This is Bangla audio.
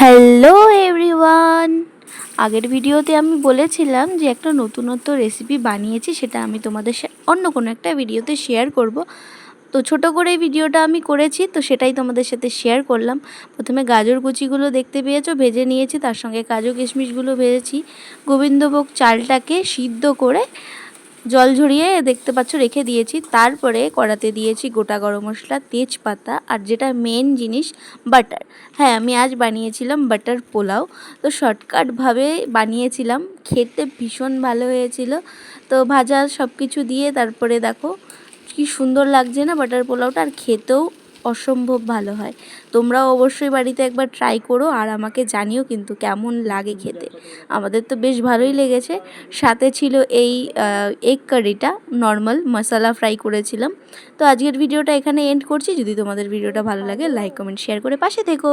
হ্যালো এভরিওয়ান, আগের ভিডিওতে আমি বলেছিলাম যে একটা নতুনত্ব রেসিপি বানিয়েছি, সেটা আমি তোমাদের অন্য কোনো একটা ভিডিওতে শেয়ার করব। তো ছোট করে ভিডিওটা আমি করেছি, তো সেটাই তোমাদের সাথে শেয়ার করলাম। প্রথমে গাজর কুচিগুলো দেখতে পেয়েছো ভেজে নিয়েছি, তার সঙ্গে কাজু কিশমিশগুলো ভেজেছি। গোবিন্দভোগ চালটাকে সিদ্ধ করে জল ঝরিয়ে দেখতে পাচ্ছ রেখে দিয়েছি। তারপরে কড়াতে দিয়েছি গোটা গরম মশলা, তেজপাতা, আর যেটা মেন জিনিস বাটার। হ্যাঁ, আমি আজ বানিয়েছিলাম বাটার পোলাও। তো শর্টকাটভাবে বানিয়েছিলাম, খেতে ভীষণ ভালো হয়েছিল। তো ভাজা সব কিছু দিয়ে তারপরে দেখো কি সুন্দর লাগছে না বাটার পোলাওটা, আর খেতেও অসম্ভব ভালো হয়। তোমরাও অবশ্যই বাড়িতে একবার ট্রাই করো আর আমাকে জানিও কিন্তু কেমন লাগে খেতে। আমাদের তো বেশ ভালোই লেগেছে। সাথে ছিল এই এগ কারিটা, নর্মাল মশলা ফ্রাই করেছিলাম। তো আজকের ভিডিওটা এখানে এন্ড করছি। যদি তোমাদের ভিডিওটা ভালো লাগে লাইক কমেন্ট শেয়ার করে পাশে থেকো।